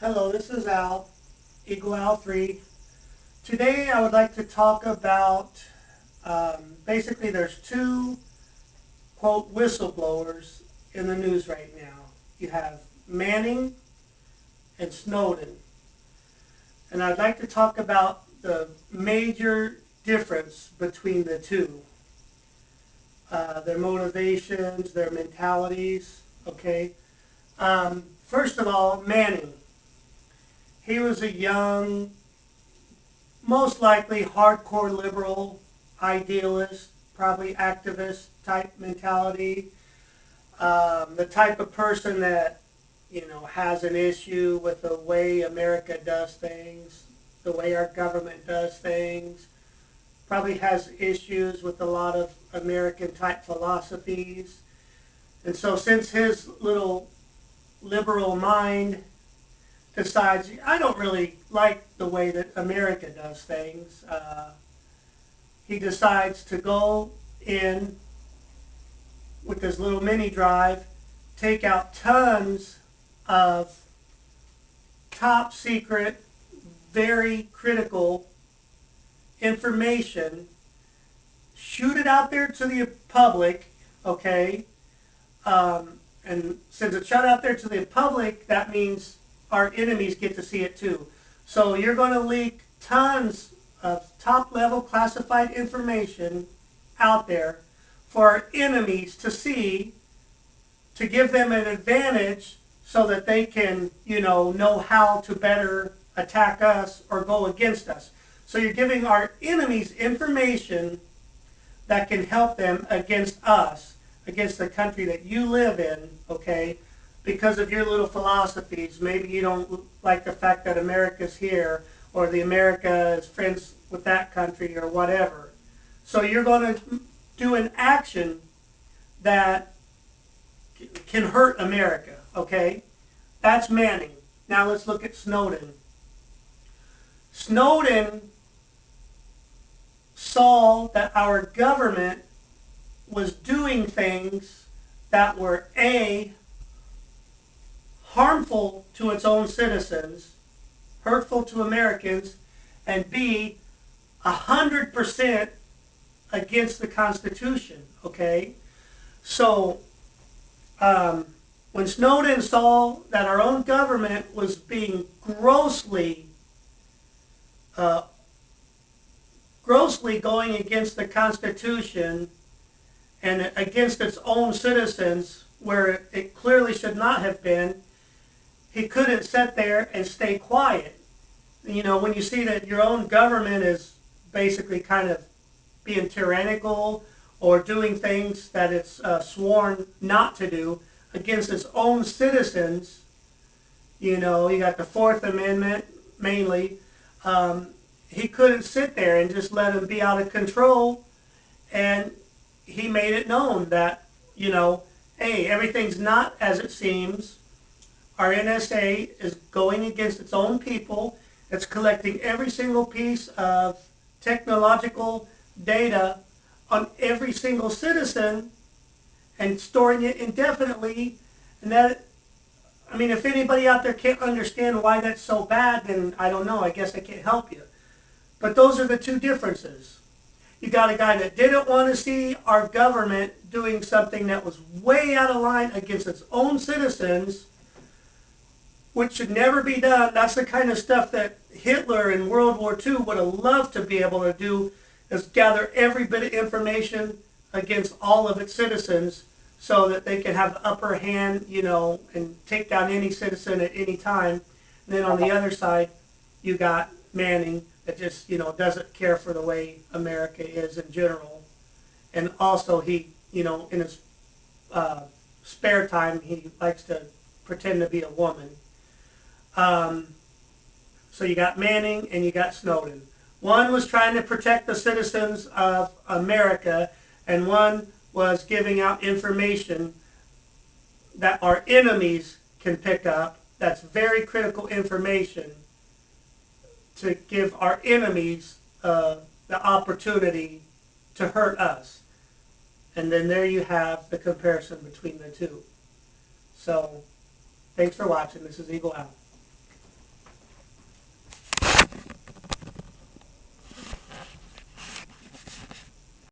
Hello, this is Al, Eagle Al 3. Today I would like to talk about basically there's two, quote, whistleblowers in the news right now. You have Manning and Snowden. And I'd like to talk about the major difference between the two. Their motivations, their mentalities, okay? First of all, Manning. He was a young, most likely hardcore liberal, idealist, probably activist type mentality. The type of person that, has an issue with the way America does things, the way our government does things. Probably has issues with a lot of American type philosophies. And so since his little liberal mind decides, I don't really like the way that America does things, he decides to go in with this little mini drive, take out tons of top secret, very critical information, shoot it out there to the public, okay? And since it's shot out there to the public, that means our enemies get to see it too. So you're going to leak tons of top level classified information out there for our enemies to see, to give them an advantage so that they can, know how to better attack us or go against us. So you're giving our enemies information that can help them against us, against the country that you live in, okay? Because of your little philosophies. Maybe you don't like the fact that America's here, or the America is friends with that country, or whatever. So you're going to do an action that can hurt America, okay? That's Manning. Now let's look at Snowden. Snowden saw that our government was doing things that were A, harmful to its own citizens, hurtful to Americans, and B, 100% against the Constitution, okay? So when Snowden saw that our own government was being uh, grossly going against the Constitution and against its own citizens, where it clearly should not have been, he couldn't sit there and stay quiet. When you see that your own government is basically kind of being tyrannical or doing things that it's sworn not to do against its own citizens, you got the Fourth Amendment mainly. He couldn't sit there and just let them be out of control, and he made it known that, hey, everything's not as it seems. Our NSA is going against its own people. It's collecting every single piece of technological data on every single citizen and storing it indefinitely. And that, if anybody out there can't understand why that's so bad, then I don't know. I guess I can't help you. But those are the two differences. You got a guy that didn't want to see our government doing something that was way out of line against its own citizens, which should never be done. That's the kind of stuff that Hitler in World War II would have loved to be able to do, is gather every bit of information against all of its citizens so that they can have the upper hand, and take down any citizen at any time. And then on the other side, you got Manning that just, doesn't care for the way America is in general. And also he, in his spare time, he likes to pretend to be a woman. So you got Manning and you got Snowden. One was trying to protect the citizens of America, and one was giving out information that our enemies can pick up. That's very critical information to give our enemies the opportunity to hurt us. And then there you have the comparison between the two. So, thanks for watching. This is Eagle Out.